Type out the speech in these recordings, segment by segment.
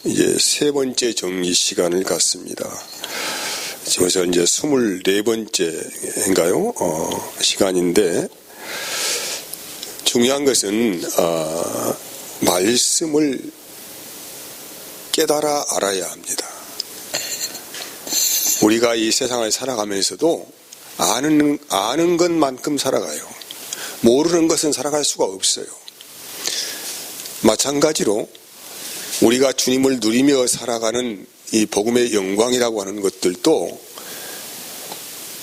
이제 세 번째 정리 시간을 갖습니다. 지금서 이제 24번째인가요? 시간인데, 중요한 것은, 말씀을 깨달아 알아야 합니다. 우리가 이 세상을 살아가면서도 아는 것만큼 살아가요. 모르는 것은 살아갈 수가 없어요. 마찬가지로 우리가 주님을 누리며 살아가는 이 복음의 영광이라고 하는 것들도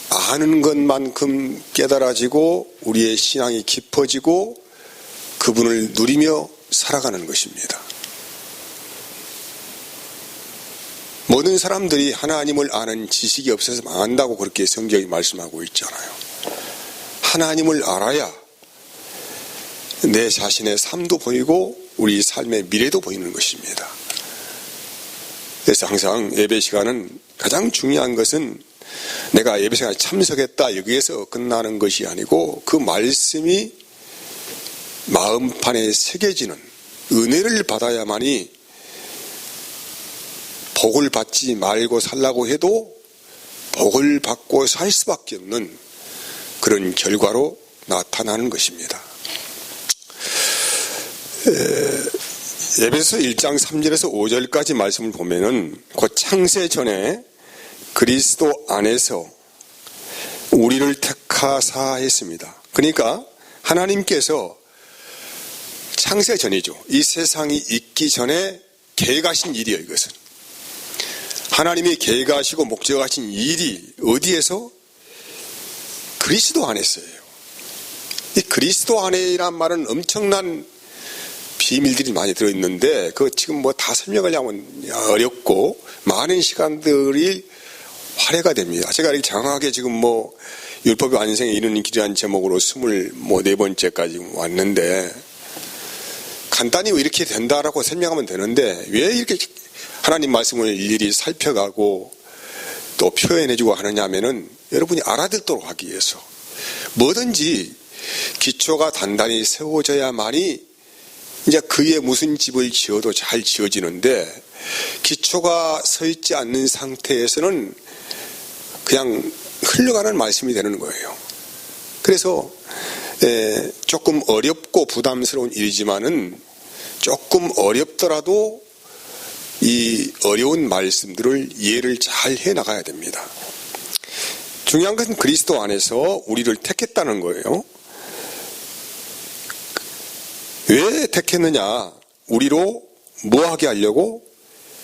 아는 것만큼 깨달아지고 우리의 신앙이 깊어지고 그분을 누리며 살아가는 것입니다. 모든 사람들이 하나님을 아는 지식이 없어서 망한다고 그렇게 성경이 말씀하고 있잖아요. 하나님을 알아야 내 자신의 삶도 보이고 우리 삶의 미래도 보이는 것입니다. 그래서 항상 예배 시간은 가장 중요한 것은 내가 예배 시간에 참석했다 여기에서 끝나는 것이 아니고 그 말씀이 마음판에 새겨지는 은혜를 받아야만이 복을 받지 말고 살라고 해도 복을 받고 살 수밖에 없는 그런 결과로 나타나는 것입니다. 에베소 1장 3절에서 5절까지 말씀을 보면은 그 창세 전에 그리스도 안에서 우리를 택하사 했습니다. 그러니까 하나님께서 창세 전이죠. 이 세상이 있기 전에 계획하신 일이에요. 이것은 하나님이 계획하시고 목적하신 일이 어디에서? 그리스도 안에서예요. 이 그리스도 안에란 말은 엄청난 비밀들이 많이 들어있는데 그 지금 뭐 다 설명하려면 어렵고 많은 시간들이 할애가 됩니다. 제가 이렇게 장하게 지금 뭐 율법의 완성에 이르는 길이라는 제목으로 24번째까지 왔는데 간단히 이렇게 된다라고 설명하면 되는데 왜 이렇게 하나님 말씀을 일일이 살펴가고 또 표현해주고 하느냐 하면은 여러분이 알아듣도록 하기 위해서 뭐든지 기초가 단단히 세워져야만이 이제 그 위에 무슨 집을 지어도 잘 지어지는데 기초가 서 있지 않는 상태에서는 그냥 흘러가는 말씀이 되는 거예요. 그래서 조금 어렵고 부담스러운 일이지만은 조금 어렵더라도 이 어려운 말씀들을 이해를 잘 해나가야 됩니다. 중요한 것은 그리스도 안에서 우리를 택했다는 거예요. 왜 택했느냐? 우리로 뭐하게 하려고?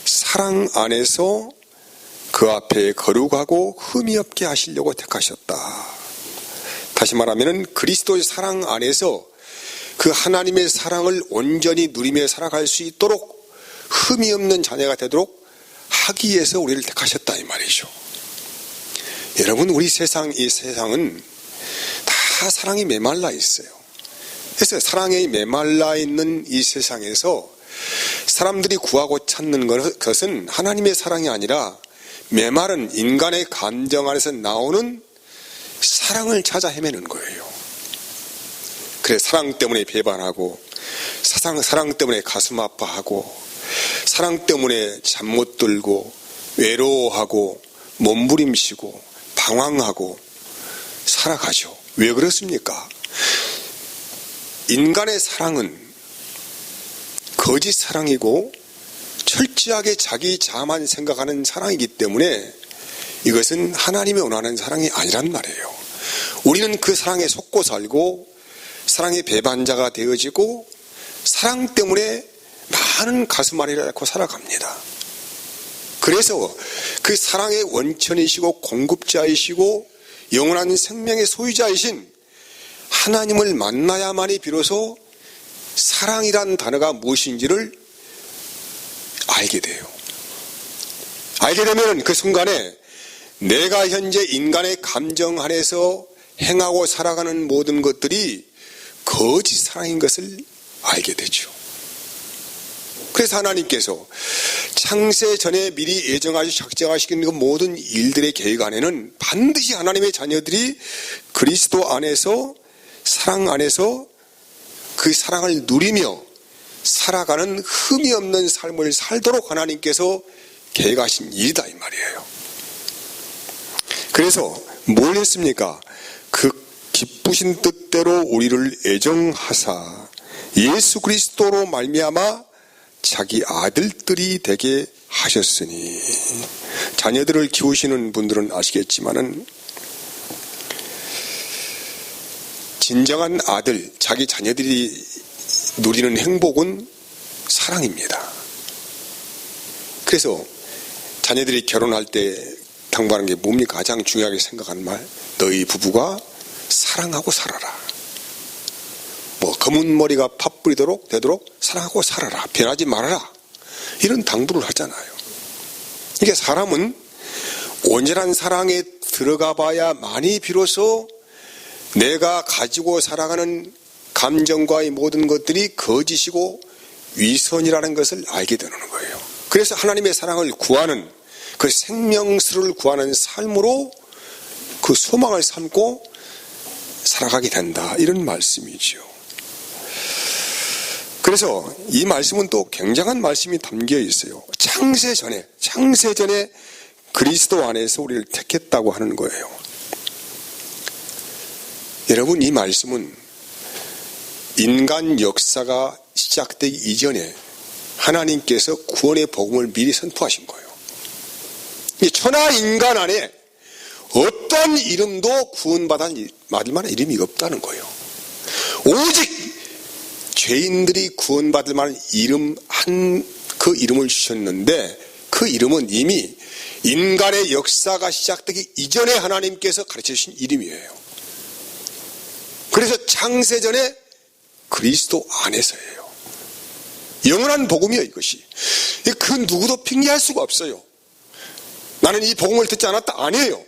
사랑 안에서 그 앞에 거룩하고 흠이 없게 하시려고 택하셨다. 다시 말하면 그리스도의 사랑 안에서 그 하나님의 사랑을 온전히 누리며 살아갈 수 있도록 흠이 없는 자녀가 되도록 하기 위해서 우리를 택하셨다 이 말이죠. 여러분 우리 이 세상은 다 사랑이 메말라 있어요. 그래서 사랑에 메말라 있는 이 세상에서 사람들이 구하고 찾는 것은 하나님의 사랑이 아니라 메마른 인간의 감정 안에서 나오는 사랑을 찾아 헤매는 거예요. 그래 사랑 때문에 배반하고 사랑 때문에 가슴 아파하고 사랑 때문에 잠 못 들고 외로워하고 몸부림치고 방황하고 살아가죠. 왜 그렇습니까? 인간의 사랑은 거짓 사랑이고 철저하게 자기 자만 생각하는 사랑이기 때문에 이것은 하나님이 원하는 사랑이 아니란 말이에요. 우리는 그 사랑에 속고 살고 사랑의 배반자가 되어지고 사랑 때문에 많은 가슴앓이를 앓고 살아갑니다. 그래서 그 사랑의 원천이시고 공급자이시고 영원한 생명의 소유자이신 하나님을 만나야만이 비로소 사랑이란 단어가 무엇인지를 알게 돼요. 알게 되면 그 순간에 내가 현재 인간의 감정 안에서 행하고 살아가는 모든 것들이 거짓 사랑인 것을 알게 되죠. 그래서 하나님께서 창세 전에 미리 예정하시고 작정하시는 그 모든 일들의 계획 안에는 반드시 하나님의 자녀들이 그리스도 안에서 사랑 안에서 그 사랑을 누리며 살아가는 흠이 없는 삶을 살도록 하나님께서 계획하신 일이다 이 말이에요. 그래서 뭘 했습니까? 그 기쁘신 뜻대로 우리를 애정하사 예수 그리스도로 말미암아 자기 아들들이 되게 하셨으니. 자녀들을 키우시는 분들은 아시겠지만은 진정한 아들, 자기 자녀들이 누리는 행복은 사랑입니다. 그래서 자녀들이 결혼할 때 당부하는 게 뭡니까? 가장 중요하게 생각하는 말, 너희 부부가 사랑하고 살아라. 검은 머리가 팥 뿌리도록 되도록 사랑하고 살아라. 변하지 말아라. 이런 당부를 하잖아요. 이게 사람은 온전한 사랑에 들어가 봐야 많이 비로소 내가 가지고 살아가는 감정과의 모든 것들이 거짓이고 위선이라는 것을 알게 되는 거예요. 그래서 하나님의 사랑을 구하는, 그 생명수를 구하는 삶으로 그 소망을 삼고 살아가게 된다, 이런 말씀이죠. 그래서 이 말씀은 또 굉장한 말씀이 담겨 있어요. 창세 전에 그리스도 안에서 우리를 택했다고 하는 거예요. 여러분, 이 말씀은 인간 역사가 시작되기 이전에 하나님께서 구원의 복음을 미리 선포하신 거예요. 천하 인간 안에 어떤 이름도 구원받을 만한 이름이 없다는 거예요. 오직 죄인들이 구원받을 만한 이름, 그 이름을 주셨는데, 그 이름은 이미 인간의 역사가 시작되기 이전에 하나님께서 가르쳐 주신 이름이에요. 그래서 창세전에 그리스도 안에서예요. 영원한 복음이에요, 이것이. 그 누구도 핑계할 수가 없어요. 나는 이 복음을 듣지 않았다. 아니에요.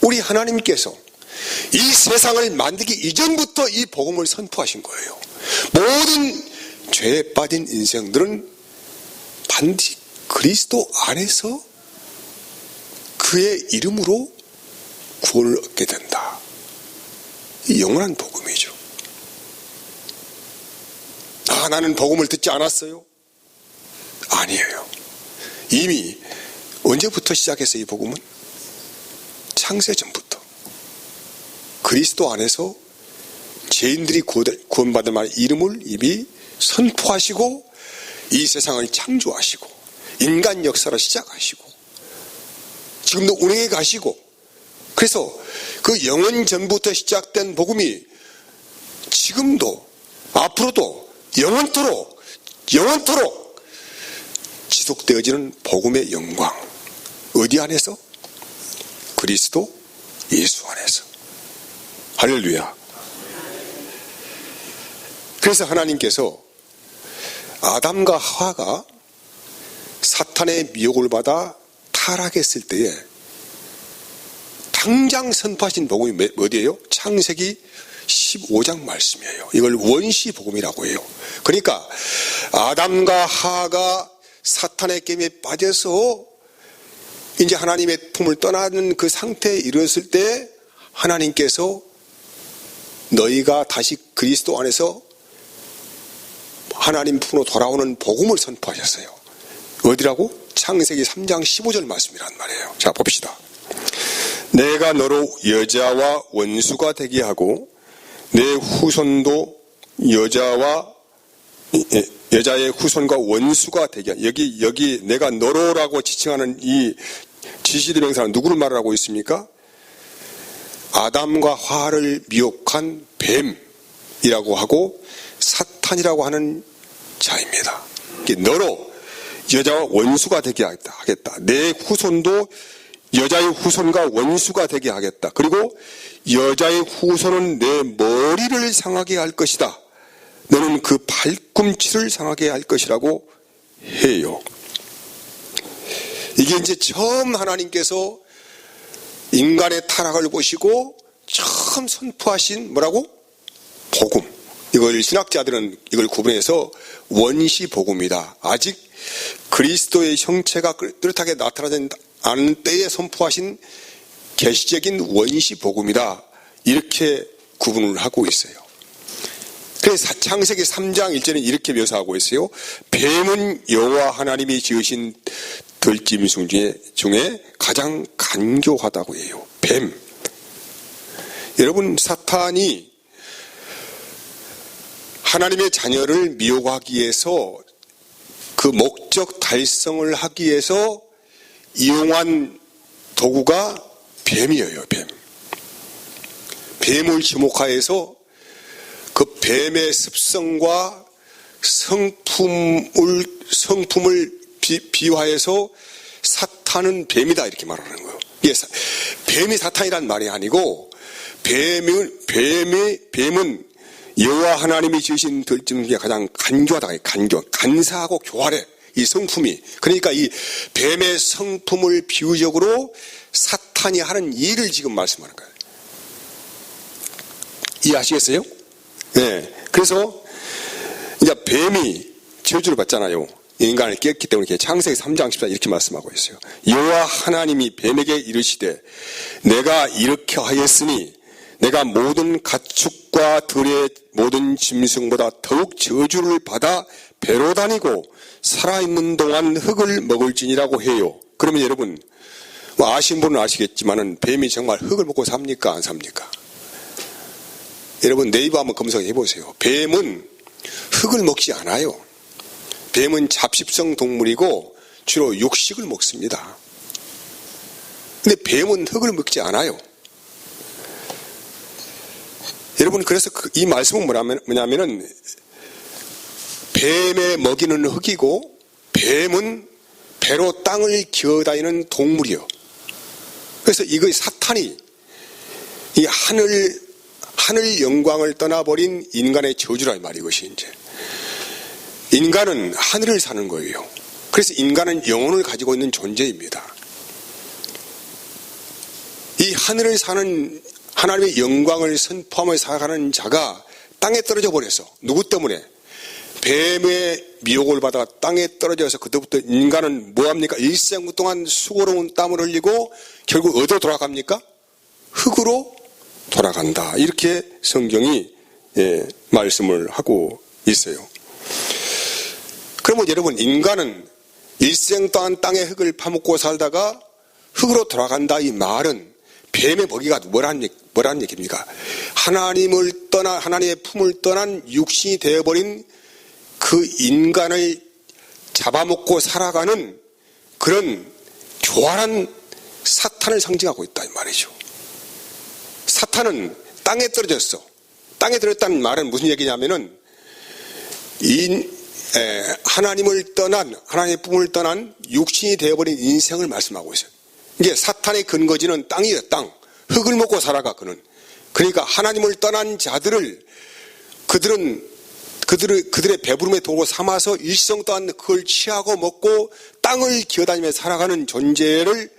우리 하나님께서 이 세상을 만들기 이전부터 이 복음을 선포하신 거예요. 모든 죄에 빠진 인생들은 반드시 그리스도 안에서 그의 이름으로 구원을 얻게 된다. 이 영원한 복음이죠. 나는 복음을 듣지 않았어요? 아니에요. 이미 언제부터 시작했어요, 이 복음은? 창세전부터. 그리스도 안에서 죄인들이 구원받을 만한 이름을 이미 선포하시고 이 세상을 창조하시고 인간 역사를 시작하시고 지금도 운행해 가시고, 그래서 그 영원 전부터 시작된 복음이 지금도 앞으로도 영원토록 지속되어지는 복음의 영광. 어디 안에서? 그리스도 예수 안에서. 할렐루야. 그래서 하나님께서 아담과 하와가 사탄의 미혹을 받아 타락했을 때에 당장 선포하신 복음이 어디예요? 창세기 15장 말씀이에요. 이걸 원시 복음이라고 해요. 그러니까 아담과 하와가 사탄의 게임에 빠져서 이제 하나님의 품을 떠나는 그 상태에 이르렀을 때 하나님께서 너희가 다시 그리스도 안에서 하나님 품으로 돌아오는 복음을 선포하셨어요. 어디라고? 창세기 3장 15절 말씀이란 말이에요. 자, 봅시다. 내가 너로 여자와 원수가 되게 하고 내 후손도 여자의 후손과 원수가 되게 하고, 여기 내가 너로라고 지칭하는 이 지시대명사는 누구를 말하고 있습니까? 아담과 하와를 미혹한 뱀이라고 하고 사탄이라고 하는 자입니다. 너로 여자와 원수가 되게 하겠다. 내 후손도 여자의 후손과 원수가 되게 하겠다. 그리고 여자의 후손은 내 머리를 상하게 할 것이다. 너는 그 발꿈치를 상하게 할 것이라고 해요. 이게 이제 처음 하나님께서 인간의 타락을 보시고 처음 선포하신 뭐라고? 복음. 이걸 신학자들은 이걸 구분해서 원시 복음이다. 아직 그리스도의 형체가 뚜렷하게 나타나지 않은 때에 선포하신 계시적인 원시 복음이다. 이렇게 구분을 하고 있어요. 그래서 창세기 3장 1절은 이렇게 묘사하고 있어요. 뱀은 여호와 하나님이 지으신 들짐승 중에 가장 간교하다고 해요. 뱀. 여러분, 사탄이 하나님의 자녀를 미혹하기 위해서 그 목적 달성을 하기 위해서 이용한 도구가 뱀이에요. 뱀. 뱀을 지목하여서 그 뱀의 습성과 성품을 비유하여서 사탄은 뱀이다 이렇게 말하는 거예요. 뱀이 사탄이란 말이 아니고 뱀은 여호와 하나님이 지으신 들짐승 중에 가장 간교하다. 간사하고 교활해. 이 성품이. 그러니까 이 뱀의 성품을 비유적으로 사탄이 하는 일을 지금 말씀하는 거예요. 이해하시겠어요? 네. 그래서 이제 뱀이 저주를 받잖아요. 인간을 깼기 때문에 창세기 3장 14절 이렇게 말씀하고 있어요. 여호와 하나님이 뱀에게 이르시되 내가 이렇게 하였으니 내가 모든 가축과 들의 모든 짐승보다 더욱 저주를 받아 배로 다니고 살아있는 동안 흙을 먹을지니라고 해요. 그러면 여러분 아신 분은 아시겠지만은 뱀이 정말 흙을 먹고 삽니까 안 삽니까? 여러분 네이버 한번 검색해 보세요. 뱀은 흙을 먹지 않아요. 뱀은 잡식성 동물이고 주로 육식을 먹습니다. 근데 뱀은 흙을 먹지 않아요. 여러분 그래서 이 말씀은 뭐냐면은 뱀에 먹이는 흙이고 뱀은 배로 땅을 기어다니는 동물이요. 그래서 이거 사탄이 이 하늘 영광을 떠나버린 인간의 저주란 말이 이것이 이제 인간은 하늘을 사는 거예요. 그래서 인간은 영혼을 가지고 있는 존재입니다. 이 하늘을 사는 하나님의 영광을 선포하며 살아가는 자가 땅에 떨어져 버려서 누구 때문에? 뱀의 미혹을 받아 땅에 떨어져서 그때부터 인간은 뭐합니까? 일생 동안 수고로운 땀을 흘리고 결국 어디로 돌아갑니까? 흙으로 돌아간다. 이렇게 성경이 말씀을 하고 있어요. 그러면 여러분 인간은 일생 동안 땅의 흙을 파먹고 살다가 흙으로 돌아간다 이 말은 뱀의 먹이가 뭐란 얘기입니까? 하나님의 품을 떠난 육신이 되어버린 그 인간을 잡아먹고 살아가는 그런 교활한 사탄을 상징하고 있다 이 말이죠. 사탄은 땅에 떨어졌어. 땅에 떨어졌다는 말은 무슨 얘기냐면은 하나님의 품을 떠난 육신이 되어버린 인생을 말씀하고 있어요. 이게 사탄의 근거지는 땅이에요. 땅. 흙을 먹고 살아가 그는. 그러니까 하나님을 떠난 자들을 그들의 배부름의 도구 삼아서 일생 동안 그걸 취하고 먹고 땅을 기어다니며 살아가는 존재를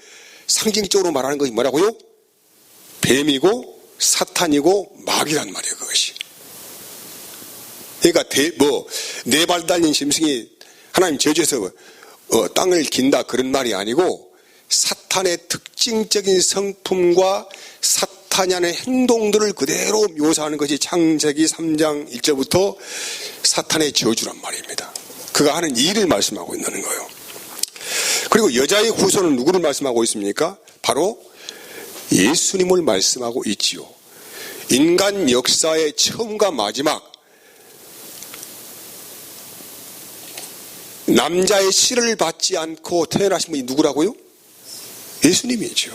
상징적으로 말하는 것이 뭐라고요? 뱀이고 사탄이고 마귀란 말이에요. 그것이. 그러니까 네 발 달린 짐승이 하나님 저주해서 땅을 긴다 그런 말이 아니고 사탄의 특징적인 성품과 사탄이 하는 행동들을 그대로 묘사하는 것이 창세기 3장 1절부터 사탄의 저주란 말입니다. 그가 하는 일을 말씀하고 있는 거예요. 그리고 여자의 후손은 누구를 말씀하고 있습니까? 바로 예수님을 말씀하고 있지요. 인간 역사의 처음과 마지막 남자의 씨를 받지 않고 태어나신 분이 누구라고요? 예수님이죠.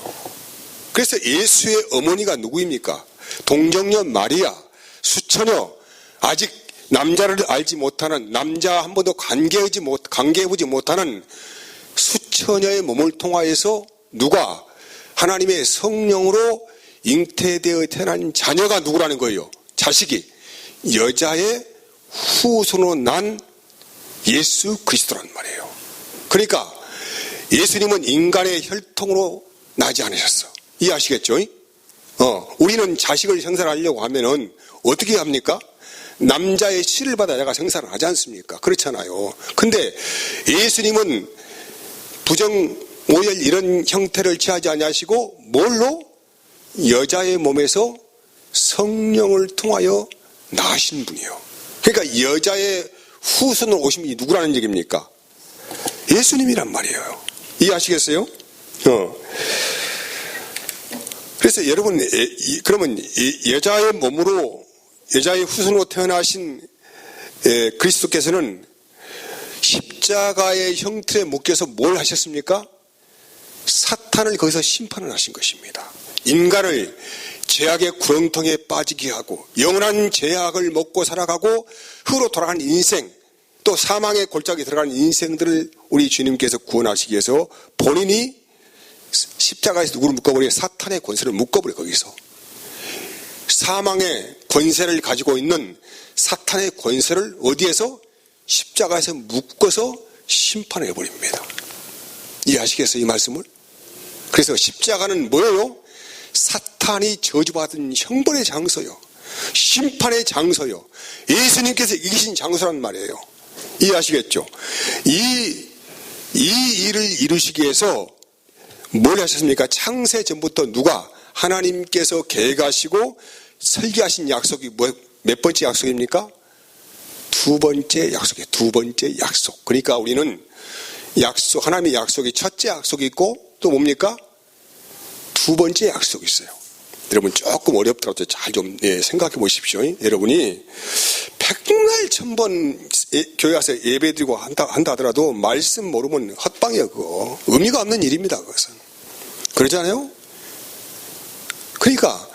그래서 예수의 어머니가 누구입니까? 동정녀 마리아, 수처녀, 아직 남자를 알지 못하는, 남자 한 번도 관계해보지 못하는 수처녀의 몸을 통하여서 누가 하나님의 성령으로 잉태되어 태어난 자녀가 누구라는 거예요? 자식이 여자의 후손으로 난 예수 그리스도란 말이에요. 그러니까 예수님은 인간의 혈통으로 나지 않으셨어. 이해하시겠죠? 우리는 자식을 생산하려고 하면은 어떻게 합니까? 남자의 씨를 받아 내가 생산을 하지 않습니까? 그렇잖아요. 근데 예수님은 부정, 오열 이런 형태를 취하지 아니하시고 뭘로? 여자의 몸에서 성령을 통하여 나신 분이요. 그러니까 여자의 후손으로 오신 분이 누구라는 얘기입니까? 예수님이란 말이에요. 이해하시겠어요? 그래서 여러분, 그러면 여자의 몸으로, 여자의 후손으로 태어나신 그리스도께서는 십자가의 형틀에 묶여서 뭘 하셨습니까? 사탄을 거기서 심판을 하신 것입니다. 인간을 죄악의 구렁텅이에 빠지게 하고 영원한 죄악을 먹고 살아가고 흙으로 돌아가는 인생, 또 사망의 골짜기에 들어가는 인생들을 우리 주님께서 구원하시기 위해서 본인이 십자가에서 누구를 묶어버려? 사탄의 권세를 묶어버려. 거기서 사망의 권세를 가지고 있는 사탄의 권세를 어디에서? 십자가에서 묶어서 심판해버립니다. 이해하시겠어요? 이 말씀을? 그래서 십자가는 뭐예요? 사탄이 저주받은 형벌의 장소요, 심판의 장소요, 예수님께서 이기신 장소란 말이에요. 이해하시겠죠? 이 일을 이루시기 위해서 뭘 하셨습니까? 창세 전부터 누가? 하나님께서 계획하시고 설계하신 약속이 몇 번째 약속입니까? 두 번째 약속이에요. 두 번째 약속. 그러니까 우리는 약속, 하나님의 약속이 첫째 약속이 있고 또 뭡니까? 두 번째 약속이 있어요. 여러분 조금 어렵더라도 잘 좀 생각해 보십시오. 여러분이 백날 천번 교회 와서 예배 드리고 한다 하더라도 말씀 모르면 헛방이에요. 그거 의미가 없는 일입니다. 그것은 그러잖아요. 그러니까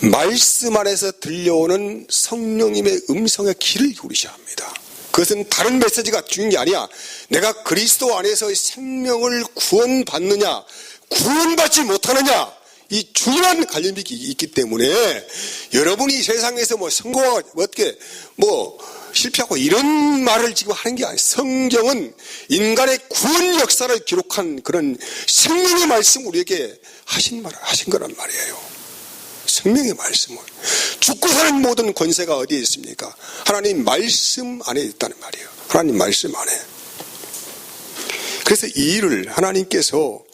말씀 안에서 들려오는 성령님의 음성의 귀를 기울이셔야 합니다. 그것은 다른 메시지가 중요한 게 아니야. 내가 그리스도 안에서의 생명을 구원받느냐 구원받지 못하느냐, 이 중요한 갈림이 있기 때문에 여러분이 세상에서 뭐 성공하고 어떻게 뭐 실패하고 이런 말을 지금 하는 게 아니에요. 성경은 인간의 구원 역사를 기록한 그런 생명의 말씀 우리에게 하신 거란 말이에요. 생명의 말씀을. 죽고 사는 모든 권세가 어디에 있습니까? 하나님 말씀 안에 있다는 말이에요. 하나님 말씀 안에. 그래서 이 일을 하나님께서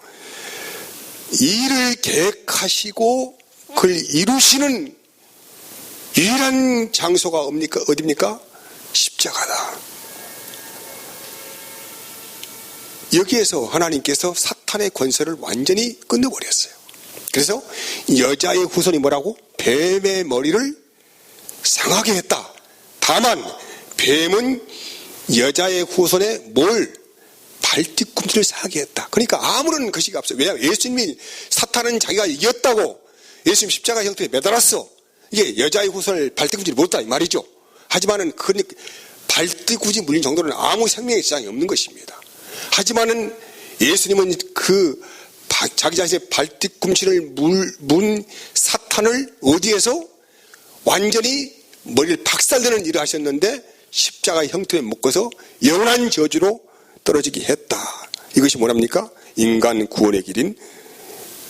이 일을 계획하시고 그걸 이루시는 유일한 장소가 어디입니까? 십자가다. 여기에서 하나님께서 사탄의 권세를 완전히 끊어버렸어요. 그래서 여자의 후손이 뭐라고? 뱀의 머리를 상하게 했다. 다만 뱀은 여자의 후손에 뭘? 발뒤꿈치를 상하게 했다. 그러니까 아무런 것이 없어요. 왜냐하면 예수님이 사탄은 자기가 이겼다고 예수님 십자가 형태에 매달았어. 이게 여자의 후손을 발뒤꿈치를 못했다 이 말이죠. 하지만은 그 발뒤꿈치 물린 정도는 아무 생명의 지장이 없는 것입니다. 하지만은 예수님은 그 자기 자신의 발뒤꿈치를 문 사탄을 어디에서 완전히 머리를 박살내는 일을 하셨는데 십자가 형태에 묶어서 영원한 저주로 떨어지게 했다. 이것이 뭐랍니까? 인간 구원의 길인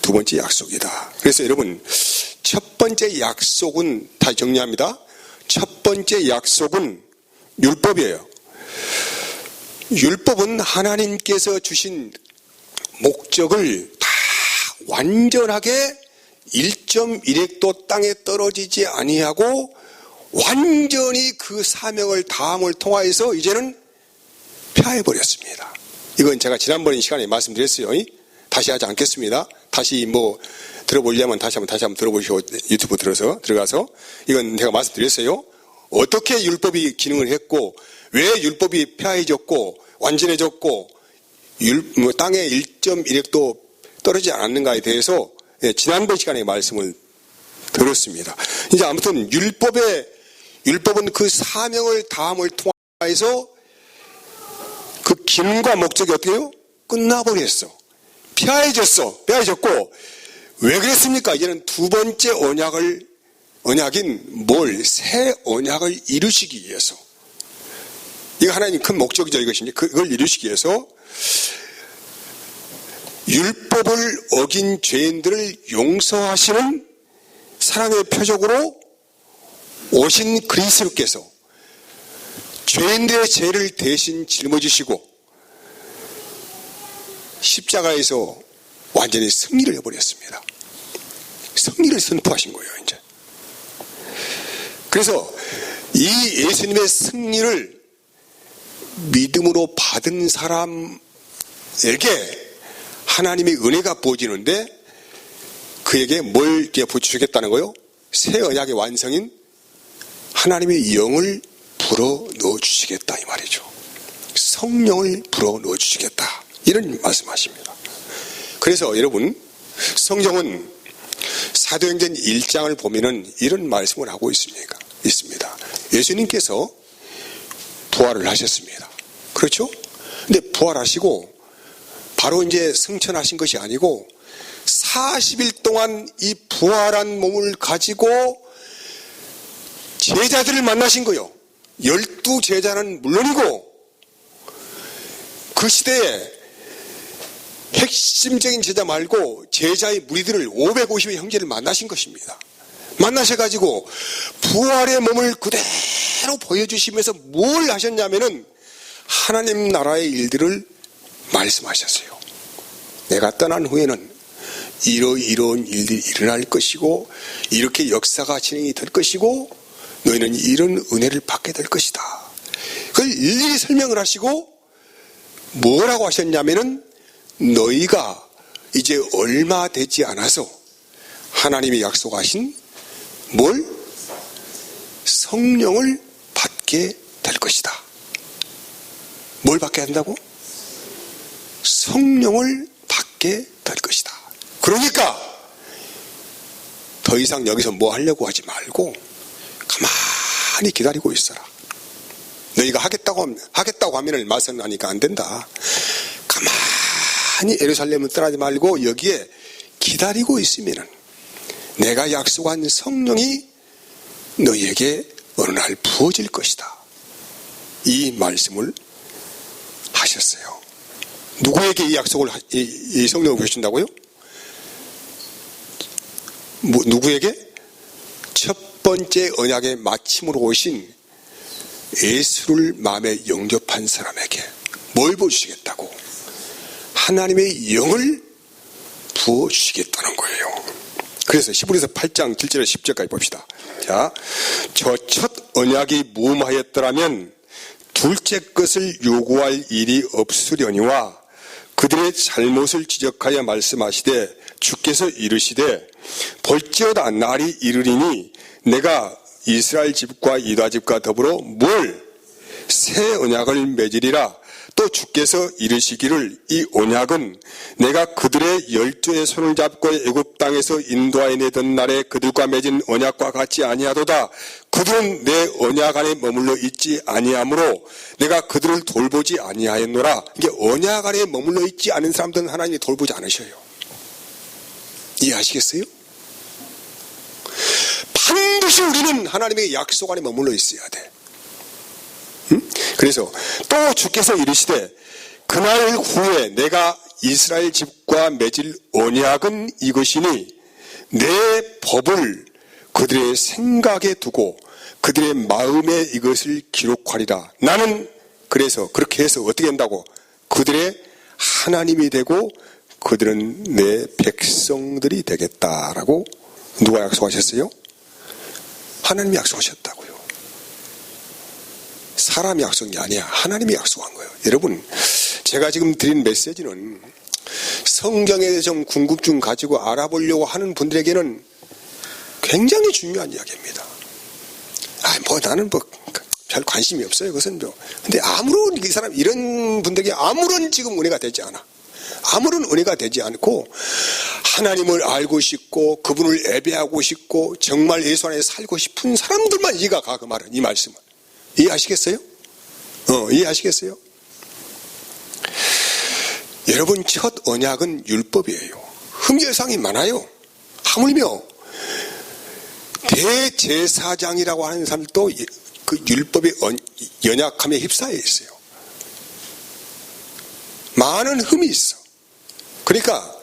두 번째 약속이다. 그래서 여러분 첫 번째 약속은 다시 정리합니다. 첫 번째 약속은 율법이에요. 율법은 하나님께서 주신 목적을 다 완전하게 1.1획도 땅에 떨어지지 아니하고 완전히 그 사명을 다함을 통하여서 이제는 폐하해버렸습니다. 이건 제가 지난번 시간에 말씀드렸어요. 다시 하지 않겠습니다. 다시 뭐 들어보려면 다시 한번 들어보시고 유튜브 들어가서 이건 제가 말씀드렸어요. 어떻게 율법이 기능을 했고 왜 율법이 폐하해졌고 완전해졌고 땅에 1.1획도 떨어지지 않았는가에 대해서 지난번 시간에 말씀을 들었습니다. 이제 아무튼 율법은 그 사명을 다함을 통해서 그 기능과 목적이 어떻게 해요? 끝나버렸어. 폐하해졌고 왜 그랬습니까? 이제는 두 번째 언약인 새 언약을 이루시기 위해서. 이거 하나님 큰 목적이죠. 이것이 그걸 이루시기 위해서 율법을 어긴 죄인들을 용서하시는 사랑의 표적으로 오신 그리스도께서 죄인들의 죄를 대신 짊어지시고 십자가에서 완전히 승리를 해버렸습니다. 승리를 선포하신 거예요, 이제. 그래서 이 예수님의 승리를 믿음으로 받은 사람에게 하나님의 은혜가 부어지는데 그에게 뭘 부어주겠다는 거요? 새 언약의 완성인 하나님의 영을 불어 넣어주시겠다 이 말이죠. 성령을 불어 넣어주시겠다 이런 말씀하십니다. 그래서 여러분 성경은 사도행전 1장을 보면은 이런 말씀을 하고 있습니다. 예수님께서 부활을 하셨습니다. 그렇죠? 근데 부활하시고 바로 이제 승천하신 것이 아니고 40일 동안 이 부활한 몸을 가지고 제자들을 만나신 거요. 12제자는 물론이고 그 시대에 핵심적인 제자 말고 제자의 무리들을 550의 형제를 만나신 것입니다. 만나셔가지고 부활의 몸을 그대로 보여주시면서 뭘 하셨냐면은 하나님 나라의 일들을 말씀하셨어요. 내가 떠난 후에는 이러이러한 일들이 일어날 것이고 이렇게 역사가 진행이 될 것이고 너희는 이런 은혜를 받게 될 것이다. 그걸 일일이 설명을 하시고 뭐라고 하셨냐면은 너희가 이제 얼마 되지 않아서 하나님이 약속하신 뭘? 성령을 받게 될 것이다. 뭘 받게 한다고? 성령을 받게 될 것이다. 그러니까 더 이상 여기서 뭐 하려고 하지 말고 가만히 기다리고 있어라. 너희가 하겠다고 하면은 말씀은 하니까 안 된다. 가만히 예루살렘을 떠나지 말고 여기에 기다리고 있으면은 내가 약속한 성령이 너희에게 어느 날 부어질 것이다. 이 말씀을 하셨어요. 누구에게 이 약속을, 이 성령을 부어주신다고요? 누구에게? 첫 번째 언약의 마침으로 오신 예수를 마음에 영접한 사람에게 뭘 부어주시겠다고? 하나님의 영을 부어주시겠다는 거예요. 그래서 히브리서 8장 7절에서 10절까지 봅시다. 자, 저 첫 언약이 무음하였더라면 둘째 것을 요구할 일이 없으려니와 그들의 잘못을 지적하여 말씀하시되 주께서 이르시되 볼지어다 날이 이르리니 내가 이스라엘 집과 유다 집과 더불어 뭘? 새 언약을 맺으리라. 또 주께서 이르시기를 이 언약은 내가 그들의 열조의 손을 잡고 애굽 땅에서 인도하여 내던 날에 그들과 맺은 언약과 같지 아니하도다. 그들은 내 언약 안에 머물러 있지 아니하므로 내가 그들을 돌보지 아니하였노라. 이게 언약 안에 머물러 있지 않은 사람들은 하나님이 돌보지 않으셔요. 이해하시겠어요? 반드시 우리는 하나님의 약속 안에 머물러 있어야 돼. 그래서 또 주께서 이르시되 그날 후에 내가 이스라엘 집과 맺을 언약은 이것이니 내 법을 그들의 생각에 두고 그들의 마음에 이것을 기록하리라. 나는 그래서 그렇게 해서 어떻게 한다고? 그들의 하나님이 되고 그들은 내 백성들이 되겠다라고 누가 약속하셨어요? 하나님이 약속하셨다고요. 사람이 약속한 게 아니야. 하나님이 약속한 거예요. 여러분, 제가 지금 드린 메시지는 성경에 대해서 좀 궁금증 가지고 알아보려고 하는 분들에게는 굉장히 중요한 이야기입니다. 나는 별 관심이 없어요. 그것은 근데 아무런 이 사람 이런 분들에게 아무런 지금 은혜가 되지 않아. 아무런 은혜가 되지 않고 하나님을 알고 싶고 그분을 예배하고 싶고 정말 예수 안에 살고 싶은 사람들만 이해가 가. 그 말은, 이 말씀은. 이해하시겠어요? 이해하시겠어요? 여러분, 첫 언약은 율법이에요. 흠결상이 많아요. 하물며 대제사장이라고 하는 사람도 그 율법의 연약함에 휩싸여 있어요. 많은 흠이 있어. 그러니까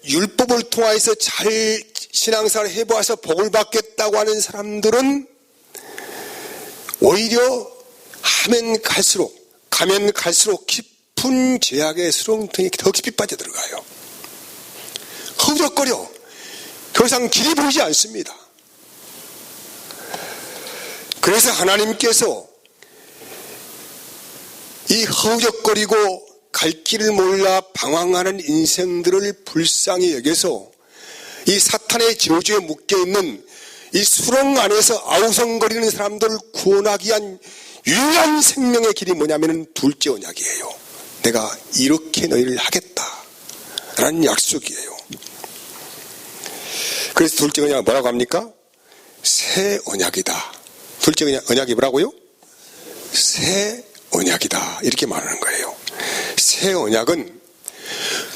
율법을 통해서 잘 신앙생활을 해보아서 복을 받겠다고 하는 사람들은 오히려 가면 갈수록 깊은 죄악의 수렁텅이에 더 깊이 빠져들어가요. 허우적거려. 더 이상 길이 보이지 않습니다. 그래서 하나님께서 이 허우적거리고 갈 길을 몰라 방황하는 인생들을 불쌍히 여겨서 이 사탄의 저주에 묶여있는 이 수렁 안에서 아우성거리는 사람들을 구원하기 위한 유일한 생명의 길이 뭐냐면 둘째 언약이에요. 내가 이렇게 너희를 하겠다 라는 약속이에요. 그래서 둘째 언약은 뭐라고 합니까? 새 언약이다. 둘째 언약이 뭐라고요? 새 언약이다 이렇게 말하는 거예요. 새 언약은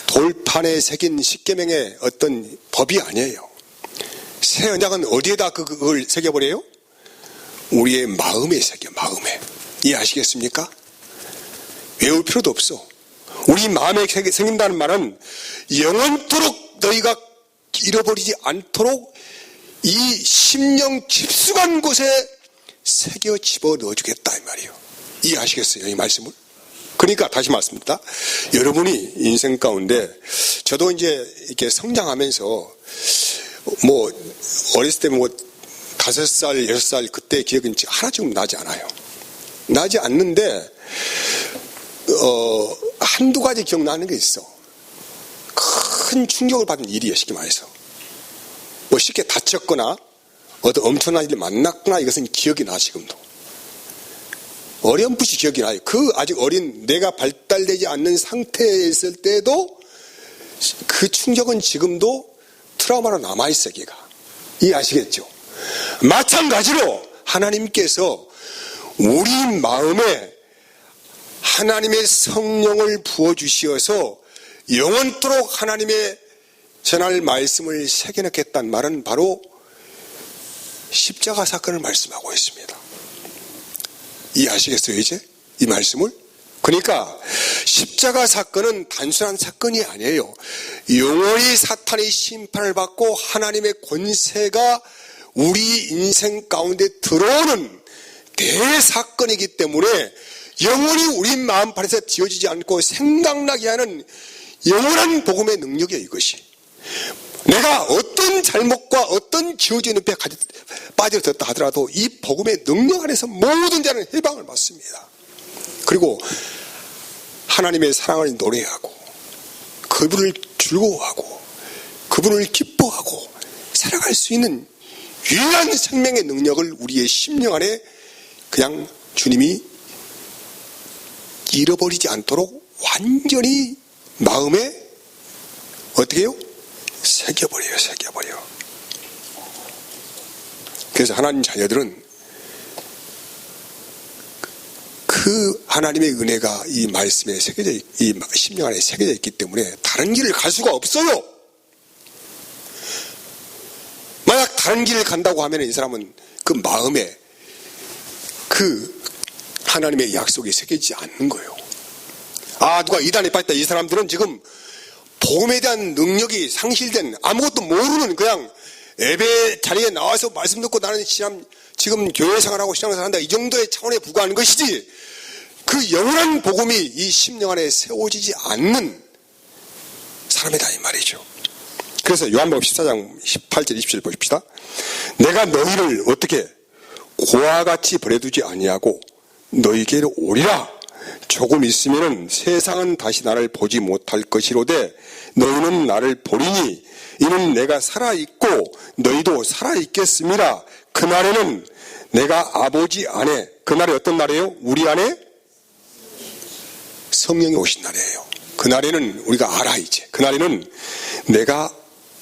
돌판에 새긴 십계명의 어떤 법이 아니에요. 새 언약은 어디에다 그걸 새겨버려요? 우리의 마음에 새겨. 마음에. 이해하시겠습니까? 외울 필요도 없어. 우리 마음에 새긴다는 말은 영원토록 너희가 잃어버리지 않도록 이 심령 깊숙한 곳에 새겨 집어넣어주겠다 이 말이에요. 이해하시겠어요? 이 말씀을? 그러니까 다시 말씀드립니다. 여러분이 인생 가운데 저도 이제 이렇게 성장하면서 어렸을 때 5살, 6살 그때 기억은 하나 지금 나지 않아요. 나지 않는데 한두 가지 기억나는 게 있어. 큰 충격을 받은 일이에요. 쉽게 말해서. 쉽게 다쳤거나 어떤 엄청난 일을 만났거나 이것은 기억이 나 지금도. 어렴풋이 기억이 나요. 그 아직 어린 내가 발달되지 않는 상태에 있을 때도 그 충격은 지금도 트라우마로 남아있어. 걔가. 이해하시겠죠? 마찬가지로 하나님께서 우리 마음에 하나님의 성령을 부어주시어서 영원토록 하나님의 전할 말씀을 새겨넣겠다는 말은 바로 십자가 사건을 말씀하고 있습니다. 이해하시겠어요 이제? 이 말씀을? 그러니까 십자가 사건은 단순한 사건이 아니에요. 영원히 사탄의 심판을 받고 하나님의 권세가 우리 인생 가운데 들어오는 대사건이기 때문에 영원히 우리 마음판에서 지워지지 않고 생각나게 하는 영원한 복음의 능력이에요. 이것이 내가 어떤 잘못과 어떤 지워진 늪에 빠져들었다 하더라도 이 복음의 능력 안에서 모든 자는 해방을 받습니다. 그리고 하나님의 사랑을 노래하고 그분을 즐거워하고 그분을 기뻐하고 살아갈 수 있는 유일한 생명의 능력을 우리의 심령 안에 그냥 주님이 잃어버리지 않도록 완전히 마음에 어떻게 해요? 새겨버려요. 새겨버려. 그래서 하나님 자녀들은 그 하나님의 은혜가 이 말씀에 새겨져, 이 심령 안에 새겨져 있기 때문에 다른 길을 갈 수가 없어요. 만약 다른 길을 간다고 하면 이 사람은 그 마음에 그 하나님의 약속이 새겨지지 않는 거예요. 누가 이단에 빠졌다. 이 사람들은 지금 복음에 대한 능력이 상실된 아무것도 모르는 그냥 예배 자리에 나와서 말씀 듣고 나는 지금 교회 생활하고 신앙생활 한다 이 정도의 차원에 불과한 것이지 그 영원한 복음이 이 심령 안에 세워지지 않는 사람이다 이 말이죠. 그래서 요한복음 14장 18절 20절 보십시다. 내가 너희를 어떻게 고와 같이 버려두지 아니하고 너희에게로 오리라. 조금 있으면은 세상은 다시 나를 보지 못할 것이로되 너희는 나를 보리니 이는 내가 살아있고 너희도 살아있겠습니다. 그날에는 내가 아버지 안에, 그날이 어떤 날이에요? 우리 안에 성령이 오신 날이에요. 그날에는 우리가 알아 이제. 그날에는 내가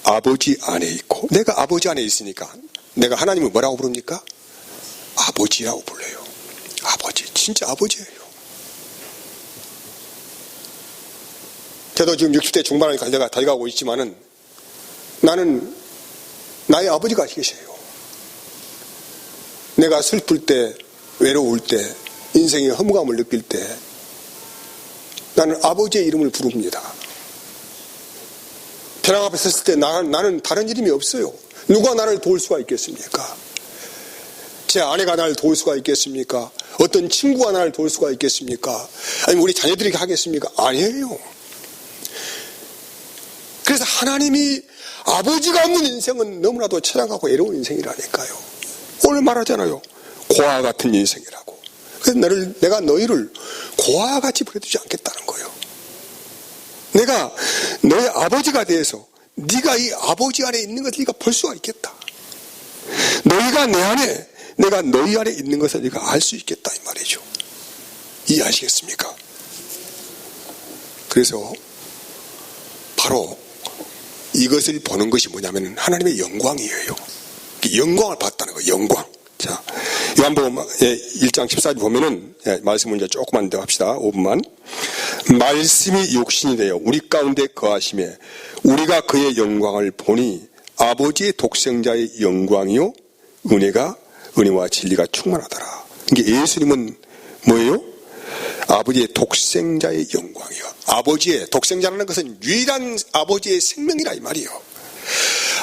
아버지 안에 있고, 내가 아버지 안에 있으니까 내가 하나님을 뭐라고 부릅니까? 아버지라고 불러요. 아버지, 진짜 아버지예요. 저도 지금 60대 중반을 달려가고 있지만은 나는 나의 아버지가 계세요. 내가 슬플 때, 외로울 때, 인생의 허무감을 느낄 때 나는 아버지의 이름을 부릅니다. 벼랑 앞에 섰을 때 나는 다른 이름이 없어요. 누가 나를 도울 수가 있겠습니까? 제 아내가 나를 도울 수가 있겠습니까? 어떤 친구가 나를 도울 수가 있겠습니까? 아니면 우리 자녀들이 하겠습니까? 아니에요. 그래서 하나님이 아버지가 없는 인생은 너무나도 처량하고 애로운 인생이라니까요. 오늘 말하잖아요. 고아와 같은 인생이라고. 그래서 내가 너희를 고아와 같이 버려두지 않겠다는 거예요. 내가 너의 아버지가 돼서 네가 이 아버지 안에 있는 것을 네가 볼 수가 있겠다. 너희가 내 안에, 내가 너희 안에 있는 것을 네가 알 수 있겠다, 이 말이죠. 이해하시겠습니까? 그래서 바로 이것을 보는 것이 뭐냐면 하나님의 영광이에요. 영광을 봤다는 거예요. 영광. 자, 요한복음 1장 14절 보면은, 말씀을 이제 조금만 더 합시다. 5분만. 말씀이 육신이 되어 우리 가운데 거하심에 우리가 그의 영광을 보니 아버지의 독생자의 영광이요 은혜와 진리가 충만하더라. 이게 예수님은 뭐예요? 아버지의 독생자의 영광이요. 아버지의 독생자라는 것은 유일한 아버지의 생명이라 이 말이에요.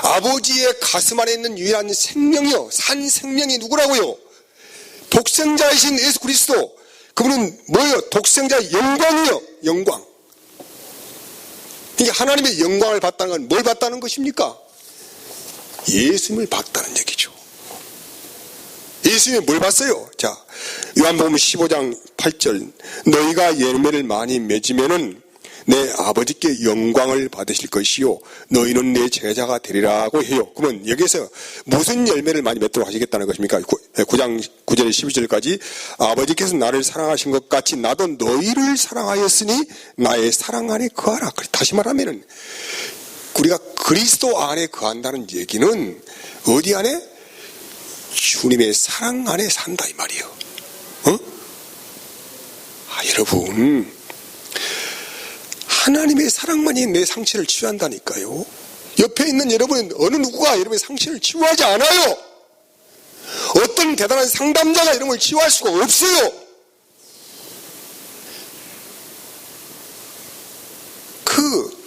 아버지의 가슴 안에 있는 유일한 생명이요, 산 생명이 누구라고요? 독생자이신 예수 그리스도. 그분은 뭐예요? 독생자의 영광이요, 영광. 이게 하나님의 영광을 봤다는 건 뭘 봤다는 것입니까? 예수님을 봤다는 얘기죠. 예수님이 뭘 봤어요? 자, 요한복음 15장 8절. 너희가 열매를 많이 맺으면은 내 아버지께 영광을 받으실 것이요 너희는 내 제자가 되리라고 해요. 그러면 여기서 무슨 열매를 많이 맺도록 하시겠다는 것입니까? 9장 9절 12절까지 아버지께서 나를 사랑하신 것 같이 나도 너희를 사랑하였으니 나의 사랑 안에 거하라. 다시 말하면은 우리가 그리스도 안에 거한다는 얘기는 어디 안에? 주님의 사랑 안에 산다 이 말이에요. 여러분, 하나님의 사랑만이 내 상처를 치유한다니까요. 옆에 있는 여러분은 어느 누구가 여러분의 상처를 치유하지 않아요. 어떤 대단한 상담자가 여러분을 치유할 수가 없어요. 그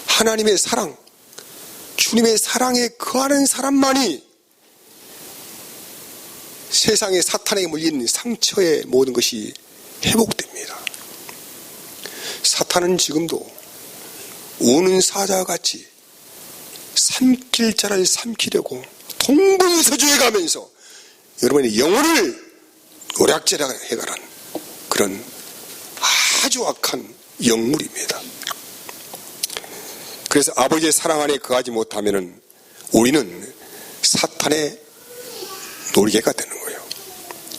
하나님의 사랑, 주님의 사랑에 거하는 사람만이 세상의 사탄에게 물린 상처의 모든 것이 회복됩니다. 사탄은 지금도 우는 사자와 같이 삼킬 자를 삼키려고 동분서주해 가면서 여러분의 영혼을 오락질해가는 그런 아주 악한 영물입니다. 그래서 아버지의 사랑 안에 거하지 못하면 우리는 사탄의 놀개가 되는 거예요.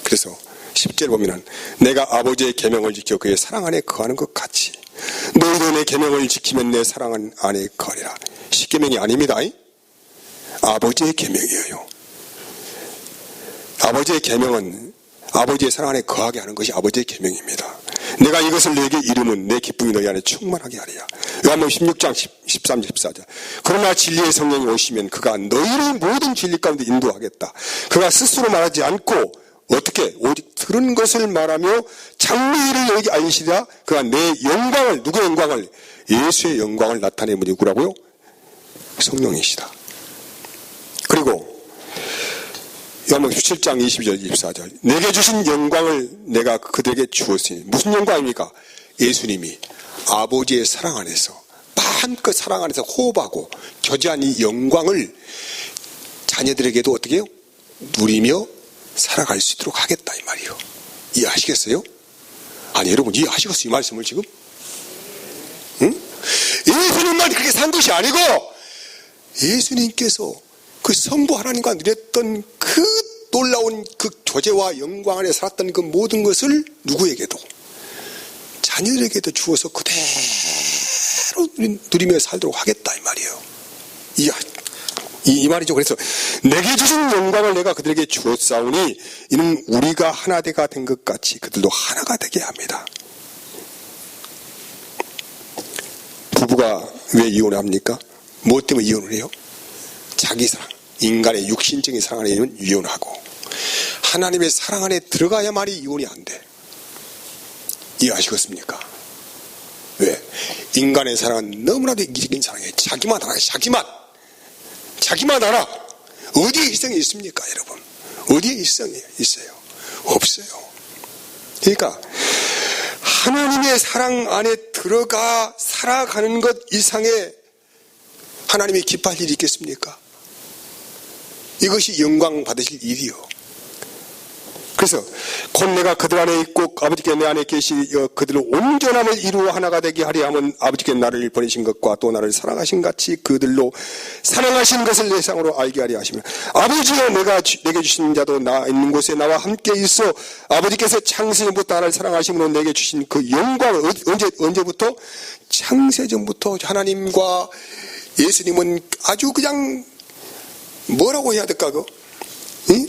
그래서 10절 보면은 내가 아버지의 계명을 지켜 그의 사랑 안에 거하는 것 같이 너희도 내 계명을 지키면 내 사랑 안에 거하리라. 십계명이 아닙니다. 아버지의 계명이에요. 아버지의 계명은 아버지의 사랑 안에 거하게 하는 것이 아버지의 계명입니다. 내가 이것을 너에게 이루면 내 기쁨이 너희 안에 충만하게 하리라. 요한복음 16장 13절 14절. 그러나 진리의 성령이 오시면 그가 너희를 모든 진리 가운데 인도하겠다. 그가 스스로 말하지 않고 어떻게 오직 들은 것을 말하며 장래일을 너에게 알리시리라. 그가 내 영광을, 누구의 영광을? 예수의 영광을 나타내는 분이 누구라고요? 성령이시다. 그리고 요한복음 17장 22절 24절. 내게 주신 영광을 내가 그들에게 주었으니 무슨 영광입니까? 예수님이 아버지의 사랑 안에서 마음껏 사랑 안에서 호흡하고 교제한 이 영광을 자녀들에게도 어떻게 해요? 누리며 살아갈 수 있도록 하겠다 이 말이에요. 이해하시겠어요? 아니 여러분 이해하시겠어요? 이 말씀을 지금? 응? 예수님만 그렇게 산 것이 아니고 예수님께서 그 성부 하나님과 누렸던 그 놀라운 그 교제와 영광 안에 살았던 그 모든 것을 누구에게도 자녀들에게도 주어서 그대로 누리며 살도록 하겠다 이 말이에요. 이 말이죠. 그래서 내게 주신 영광을 내가 그들에게 주었사오니 이는 우리가 하나가 된 것 같이 그들도 하나가 되게 합니다. 부부가 왜 이혼을 합니까? 무엇 때문에 이혼을 해요? 자기 사랑, 인간의 육신적인 사랑 안에 이혼하고 하나님의 사랑 안에 들어가야만이 이혼이 안 돼. 이해하시겠습니까? 왜? 인간의 사랑은 너무나도 이기적인 사랑이에요. 자기만 알아요. 자기만 알아. 어디에 희생이 있습니까, 여러분? 어디에 희생이 있어요? 없어요. 그러니까 하나님의 사랑 안에 들어가 살아가는 것 이상의 하나님이 기뻐할 일이 있겠습니까? 이것이 영광 받으실 일이요. 그래서 곧 내가 그들 안에 있고 아버지께 내 안에 계시 그들을 온전함을 이루어 하나가 되게 하려 함은 아버지께 나를 보내신 것과 또 나를 사랑하신 같이 그들로 사랑하신 것을 내 상으로 알게 하려 하시며 아버지여 내게 주신 자도 나 있는 곳에 나와 함께 있어 아버지께서 창세전부터 나를 사랑하심으로 내게 주신 그 영광을 언제부터? 창세전부터 하나님과 예수님은 아주 그냥 뭐라고 해야 될까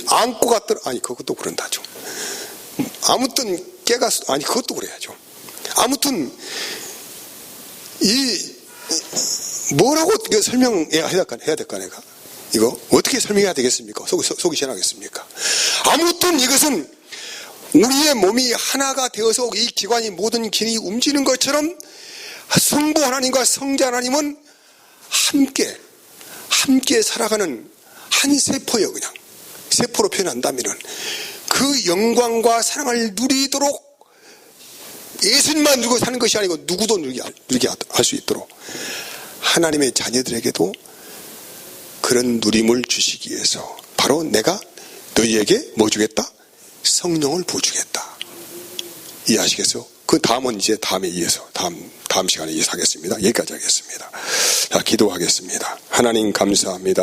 안고 갔더라. 아니 그것도 그런다죠. 아무튼 깨가 아니 그것도 그래야죠. 아무튼 이 뭐라고 설명해야 될까 내가 이거 어떻게 설명해야 되겠습니까? 속이 시원하겠습니까? 아무튼 이것은 우리의 몸이 하나가 되어서 이 기관이 모든 기능이 움직이는 것처럼 성부 하나님과 성자 하나님은 함께 살아가는 한 세포예요. 그냥 세포로 표현한다면은 그 영광과 사랑을 누리도록 예수님만 누리고 사는 것이 아니고 누구도 누리게 할 수 있도록 하나님의 자녀들에게도 그런 누림을 주시기 위해서 바로 내가 너희에게 뭐 주겠다? 성령을 부어주겠다. 이해하시겠어요? 그 다음은 이제 다음에 이어서 다음 시간에 이어서 하겠습니다. 여기까지 하겠습니다. 자, 기도하겠습니다. 하나님 감사합니다.